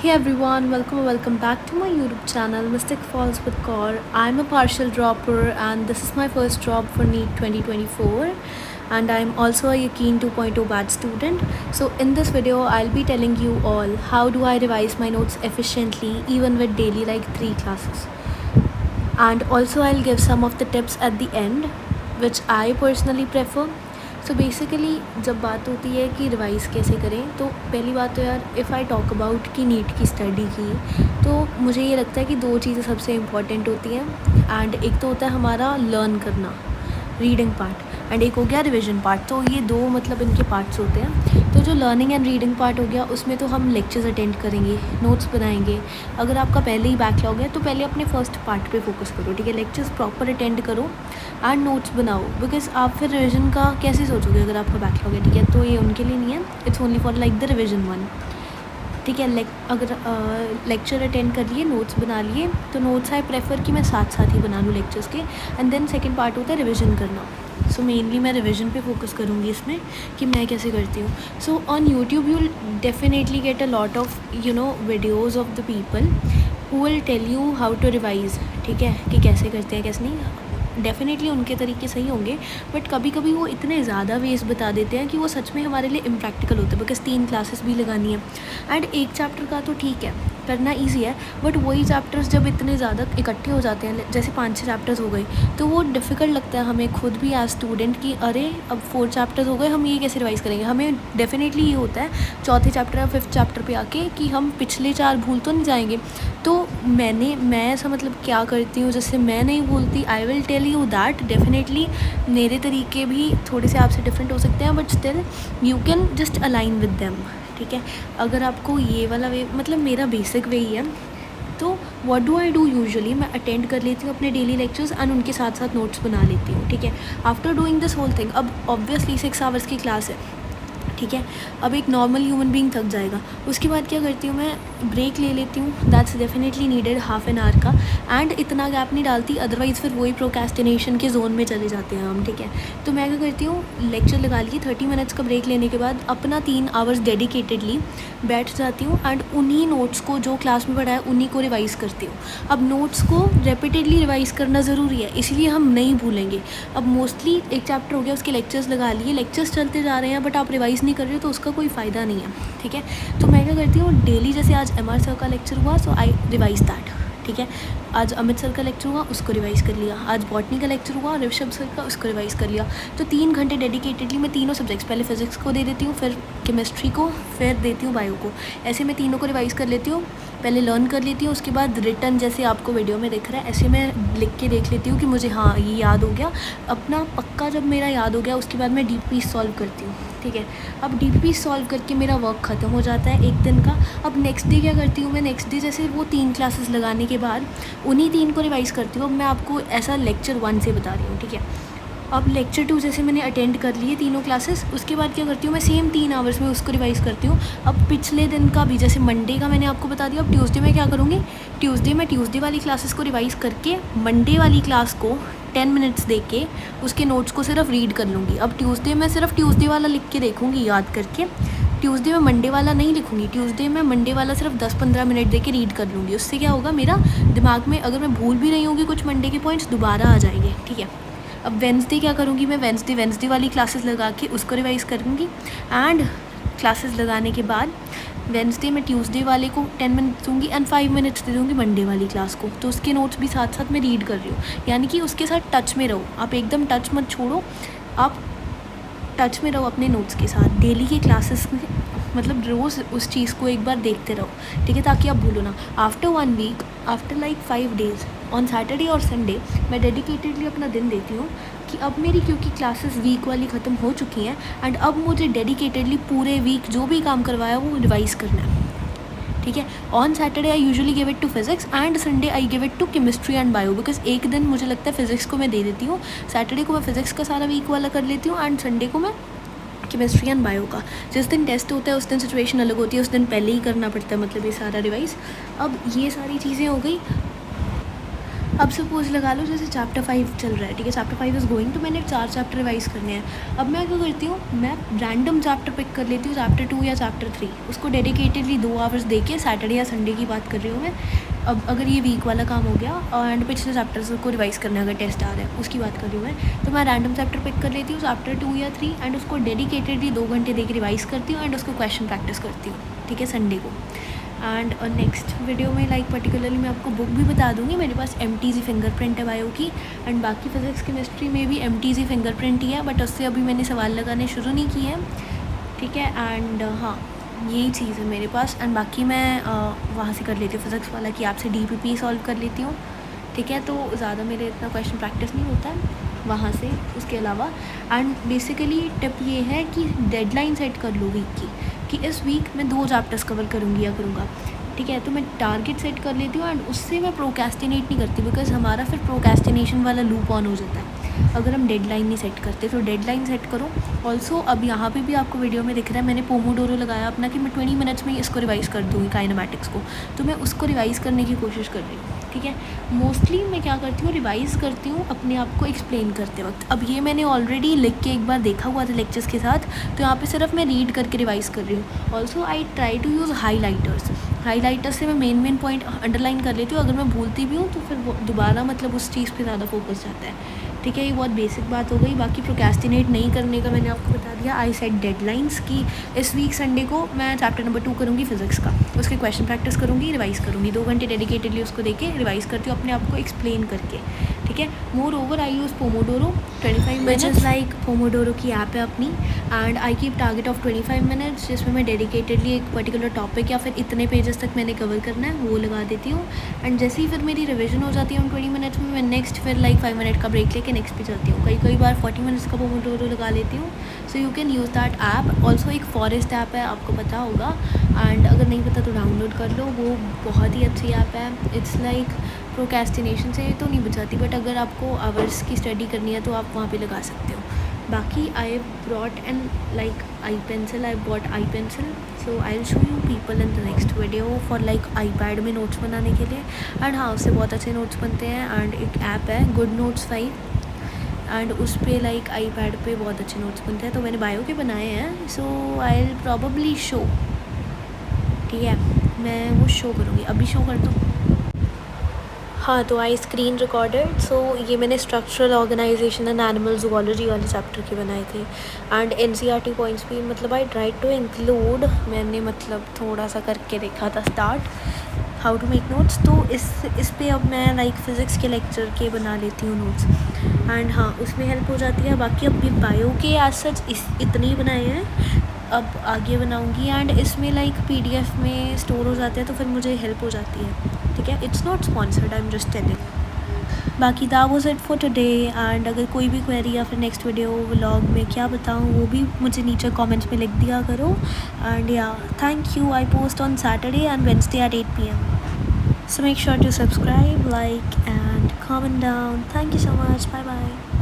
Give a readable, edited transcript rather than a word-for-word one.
Hey everyone, welcome back to my YouTube channel Mystic Falls with Kaur. I'm a partial dropper and this is my first drop for NEET 2024 and I'm also a Yakeen 2.0 batch student. So in this video I'll be telling you all how do I revise my notes efficiently even with daily like 3 classes. And also I'll give some of the tips at the end which I personally prefer. So basically जब बात होती है कि revise कैसे करें तो पहली बात तो यार इफ़ आई टॉक अबाउट कि नीट की स्टडी की तो मुझे ये लगता है कि 2 चीज़ें सबसे इम्पॉर्टेंट होती हैं एंड एक तो होता है हमारा लर्न करना रीडिंग पार्ट एंड एक हो गया रिविजन पार्ट। तो ये 2 मतलब इनके पार्ट्स होते हैं। तो जो लर्निंग एंड रीडिंग पार्ट हो गया उसमें तो हम लेक्चर्स अटेंड करेंगे, नोट्स बनाएंगे। अगर आपका पहले ही बैकलॉग है तो पहले अपने फर्स्ट पार्ट पे फोकस करो, ठीक है। लेक्चर्स प्रॉपर अटेंड करो एंड नोट्स बनाओ, बिकॉज आप फिर रिविजन का कैसे सोचोगे अगर आपका बैकलॉग है, ठीक है। तो ये उनके लिए नहीं है, it's only for like the revision one, ठीक है। अगर लेक्चर अटेंड कर लिए, नोट्स बना लिए, तो नोट्स आई प्रेफर कि मैं साथ साथ ही बना लूँ लेक्चर्स के। एंड देन सेकंड पार्ट होता है रिविजन करना। सो मेनली मैं रिविजन पे फोकस करूँगी इसमें कि मैं कैसे करती हूँ। So on YouTube you will definitely get a lot of videos of the people who will tell you how to revise, ठीक है, कि कैसे करते हैं कैसे नहीं। डेफ़िनेटली उनके तरीके सही होंगे बट कभी कभी वो इतने ज़्यादा वेज बता देते हैं कि वो सच में हमारे लिए इम्प्रैक्टिकल होते हैं, बिकॉज 3 क्लासेस भी लगानी है एंड एक चैप्टर का तो ठीक है करना ईजी है, बट वही चैप्टर्स जब इतने ज़्यादा इकट्ठे हो जाते हैं, जैसे 5-6 चैप्टर्स हो गए, तो वो डिफ़िकल्ट लगता है हमें खुद भी एज स्टूडेंट कि अरे अब 4 चैप्टर्स हो गए, हम ये कैसे रिवाइज़ करेंगे। हमें डेफिनेटली ये होता है चौथे चैप्टर या 5th चैप्टर पे आके कि हम पिछले 4 भूल तो नहीं जाएंगे। तो मैं ऐसा मतलब क्या करती हूँ जिससे मैं नहीं भूलती, I will tell you that. Definitely मेरे तरीके भी थोड़े से आपसे डिफरेंट हो सकते हैं, but still you can just align with them, ठीक है। अगर आपको ये वाला वे मतलब मेरा बेसिक वे ही है, तो what do I do usually, मैं अटेंड कर लेती हूँ अपने डेली लेक्चर्स एंड उनके साथ साथ नोट्स बना लेती हूँ, ठीक है। After doing this whole thing, अब ऑब्वियसली 6 आवर्स की क्लास है, ठीक है। अब एक नॉर्मल ह्यूमन बीइंग थक जाएगा, उसके बाद क्या करती हूँ मैं, ब्रेक ले लेती हूँ, that's definitely needed, half an hour का। एंड इतना गैप नहीं डालती, अदरवाइज़ फिर वही प्रोक्रेस्टिनेशन के जोन में चले जाते हैं हम, ठीक है। तो मैं क्या करती हूँ, लेक्चर लगा लिए, 30 मिनट्स का ब्रेक लेने के बाद अपना 3 आवर्स डेडिकेटेडली बैठ जाती हूँ एंड उन्हीं नोट्स को जो क्लास में पढ़ा है उन्हीं को रिवाइज़ करती हूँ। अब नोट्स को रेपिटेडली रिवाइज़ करना ज़रूरी है, इसलिए हम नहीं भूलेंगे। अब मोस्टली एक चैप्टर हो गया, उसके लेक्चर्स लगा लिए, लेक्चर्स चलते जा रहे हैं बट आप रिवाइज़ नहीं कर रहे हो तो उसका कोई फ़ायदा नहीं है, ठीक है। तो मैं क्या करती हूँ, डेली जैसे आज MR सर का लेक्चर हुआ सो आई रिवाइज दैट, ठीक है। आज अमित सर का लेक्चर हुआ, उसको रिवाइज़ कर लिया। आज बॉटनी का लेक्चर हुआ ऋषभ सर का, उसको रिवाइज़ कर लिया। तो 3 घंटे डेडिकेटेडली मैं तीनों सब्जेक्ट्स, पहले फिजिक्स को दे देती हूँ, फिर केमिस्ट्री को, फिर देती हूँ बायो को। ऐसे मैं तीनों को रिवाइज़ कर लेती हूँ, पहले लर्न कर लेती हूँ, उसके बाद रिटर्न जैसे आपको वीडियो में दिख रहा है ऐसे मैं लिख के देख लेती हूँ कि मुझे हाँ ये याद हो गया। अपना पक्का जब मेरा याद हो गया उसके बाद मैं DP सॉल्व करती हूँ, ठीक है। अब DP सॉल्व करके मेरा वर्क ख़त्म हो जाता है एक दिन का। अब नेक्स्ट डे क्या करती हूँ मैं, नेक्स्ट डे जैसे वो 3 क्लासेस लगाने के बाद उन्हीं 3 को रिवाइज़ करती हूँ। अब मैं आपको ऐसा लेक्चर 1 से बता रही हूँ, ठीक है। अब लेक्चर 2 जैसे मैंने अटेंड कर लिए तीनों क्लासेस, उसके बाद क्या करती हूँ मैं, सेम 3 आवर्स में उसको रिवाइज़ करती हूँ। अब पिछले दिन का भी, जैसे मंडे का मैंने आपको बता दिया, अब ट्यूसडे में क्या करूँगी, ट्यूसडे वाली क्लासेस को रिवाइज़ करके मंडे वाली क्लास को 10 मिनट्स दे के उसके नोट्स को सिर्फ रीड कर लूँगी। अब ट्यूसडे में सिर्फ ट्यूसडे वाला लिख के देखूँगी याद करके, ट्यूसडे में मंडे वाला नहीं लिखूँगी। ट्यूसडे में मंडे वाला सिर्फ 10-15 मिनट दे के रीड कर लूँगी। उससे क्या होगा, मेरा दिमाग में अगर मैं भूल भी रही होंगी कुछ मंडे के पॉइंट्स दोबारा आ जाएंगे, ठीक है। अब वेंसडे क्या करूँगी मैं, वेंसडे वाली क्लासेस लगा के उसको रिवाइज़ करूँगी एंड क्लासेस लगाने के बाद वेंसडे में ट्यूसडे वाले को 10 मिनट्स दूँगी एंड 5 मिनट्स दे दूँगी मंडे वाली क्लास को। तो उसके नोट्स भी साथ साथ मैं रीड कर रही हूँ, यानी कि उसके साथ टच में रहो। आप एकदम टच मत छोड़ो, आप टच में रहो अपने नोट्स के साथ। डेली के क्लासेस में मतलब रोज़ उस चीज़ को एक बार देखते रहो, ठीक है, ताकि आप भूलो ना। After 1 week, after like 5 days, on Saturday और संडे मैं डेडिकेटेडली अपना दिन देती हूँ कि अब मेरी क्योंकि क्लासेस वीक वाली ख़त्म हो चुकी हैं एंड अब मुझे डेडिकेटेडली पूरे वीक जो भी काम करवाया वो रिवाइज़ करना है, ठीक है। On Saturday I usually give it to physics and Sunday I give it to chemistry and bio, because एक दिन मुझे लगता है फिजिक्स को मैं दे देती हूँ। सैटरडे को मैं फिजिक्स का सारा वीक वाला कर लेती हूँ एंड संडे को मैं केमिस्ट्री एंड बायो का। जिस दिन टेस्ट होता है उस दिन सिचुएशन अलग होती है, उस दिन पहले ही करना पड़ता है मतलब ये सारा रिवाइज़। अब ये सारी चीज़ें हो गई। अब सपोज लगा लो जैसे चैप्टर 5 चल रहा है, ठीक है, चैप्टर 5 इज़ गोइंग, तो मैंने 4 चैप्टर रिवाइज़ करने हैं। अब मैं क्या करती हूँ, मैं रैंडम चैप्टर पिक कर लेती हूँ, चैप्टर 2 या चैप्टर 3, उसको डेडिकेटेडली 2 आवर्स दे के, सैटरडे या संडे की बात कर रही हूँ मैं। अब अगर ये वीक वाला काम हो गया एंड पिछले चैप्टर्स को रिवाइज़ करना है, अगर टेस्ट आ रहा है उसकी बात कर रही हूँ मैं, तो मैं रैंडम चैप्टर पिक कर लेती हूँ, चैप्टर 2 या 3, एंड उसको डेडिकेटेडली 2 घंटे दे के रिवाइज़ करती हूँ एंड उसको क्वेश्चन प्रैक्टिस करती हूँ, ठीक है, संडे को। एंड नेक्स्ट वीडियो में लाइक पर्टिकुलरली मैं आपको बुक भी बता दूँगी, मेरे पास MTZ फिंगरप्रिंट है बायो की, एंड बाकी फिज़िक्स केमिस्ट्री में भी MTZ फिंगरप्रिंट ही है, बट उससे अभी मैंने सवाल लगाने शुरू नहीं किए हैं, ठीक है। एंड हाँ, यही चीज़ है मेरे पास, एंड बाकी मैं वहाँ से कर लेती हूँ फिज़िक्स वाला कि आपसे DPP सॉल्व कर लेती हूँ, ठीक है, तो ज़्यादा मेरे इतना क्वेश्चन प्रैक्टिस नहीं होता है वहाँ से। उसके अलावा एंड बेसिकली टिप ये है कि डेडलाइन सेट कर लो वीक की, कि इस वीक मैं 2 चैप्टर्स कवर करूँगी या करूँगा, ठीक है, तो मैं टारगेट सेट कर लेती हूँ एंड उससे मैं प्रोक्रेस्टिनेट नहीं करती, बिकॉज हमारा फिर प्रोक्रेस्टिनेशन वाला लूप ऑन हो जाता है अगर हम डेडलाइन नहीं सेट करते। तो डेडलाइन सेट करो। ऑल्सो अब यहाँ पे भी आपको वीडियो में दिख रहा है मैंने पोमोडोरो लगाया अपना कि मैं 20 मिनट्स में ही इसको रिवाइज़ कर दूँगी काइनेमैटिक्स को, तो मैं उसको रिवाइज़ करने की कोशिश कर रही हूँ, ठीक है। मोस्टली मैं क्या करती हूँ, रिवाइज़ करती हूँ अपने आप को एक्सप्लेन करते वक्त। अब ये मैंने ऑलरेडी लिख के एक बार देखा हुआ था लेक्चर्स के साथ, तो यहाँ पे सिर्फ मैं रीड करके रिवाइज़ कर रही हूँ। Also I try to use highlighter से मैं मेन पॉइंट अंडरलाइन कर लेती हूँ, अगर मैं भूलती भी हूँ तो फिर दोबारा मतलब उस चीज़ पे ज़्यादा फोकस जाता है, ठीक है। ये बहुत बेसिक बात हो गई। बाकी प्रोक्रेस्टिनेट नहीं करने का मैंने आपको बता दिया। आई सेट डेडलाइंस की इस वीक संडे को मैं चैप्टर नंबर 2 करूँगी फिज़िक्स का, उसके क्वेश्चन प्रैक्टिस करूँगी, रिवाइज़ करूँगी, 2 घंटे डेडिकेटेडली उसको देके रिवाइज़ करती हूँ अपने आप को एक्सप्लेन करके, ठीक है। मोर ओवर आई use Pomodoro 25 minutes, like Pomodoro की ऐप है अपनी, and I keep target of 25 minutes, जिसमें मैं डेडिकेटेडली एक पर्टिकुलर टॉपिक या फिर इतने पेजेस तक मैंने कवर करना है वो लगा देती हूँ। एंड जैसे ही फिर मेरी रिविजन हो जाती है उन 20 मिनट्स में, मैं नेक्स्ट फिर लाइक 5 मिनट का ब्रेक लेके नेक्स्ट पे चलती हूँ। कई बार 40 मिनट्स का पोमोडोरो लगा लेती हूँ। So you can use that app. Also एक फॉरेस्ट ऐप है, आपको पता होगा, एंड अगर नहीं पता तो डाउनलोड कर लो, वो बहुत ही अच्छी ऐप है। इट्स लाइक प्रोक्रेस्टिनेशन से तो नहीं बचाती, बट अगर आपको आवर्स की स्टडी करनी है तो आप वहाँ पे लगा सकते हो। बाकी I brought an like I pencil, I bought I pencil, so I will show you people in the next video for like iPad में नोट्स बनाने के लिए। एंड हाँ, उससे बहुत अच्छे नोट्स बनते हैं। एंड एक ऐप है गुड नोट्स 5, एंड उस पर लाइक आईपैड पे बहुत अच्छे नोट्स बनते हैं, तो मैंने बायो के बनाए हैं। सो आई विल प्रॉबली शो, ठीक है, मैं वो शो करूँगी, अभी शो कर दूँ। हाँ, तो आई स्क्रीन रिकॉर्डेड। सो ये मैंने structural organisation and animal zoology वाले चैप्टर के बनाए थे। एंड NCERT पॉइंट्स भी मतलब आई ट्राई टू इंक्लूड, मैंने मतलब थोड़ा सा करके देखा था start how to make notes, तो इस पे अब मैं लाइक फ़िज़िक्स के लेक्चर के बना लेती हूँ नोट्स। एंड हाँ, उसमें हेल्प हो जाती है। बाकी अब बायो के एज सच इतने ही बनाए हैं, अब आगे बनाऊँगी। एंड इसमें लाइक PDF में स्टोर हो जाते हैं, तो फिर मुझे हेल्प हो जाती है, ठीक है। It's not sponsored, I am just telling. बाकी that was it for today. And अगर कोई भी क्वेरी या फिर नेक्स्ट वीडियो व्लॉग में क्या बताऊँ वो भी मुझे नीचे कमेंट्स में लिख दिया करो। एंड या thank you. I post on Saturday and Wednesday at 8 PM. So make sure to subscribe, like and comment down. Thank you so much. Bye bye.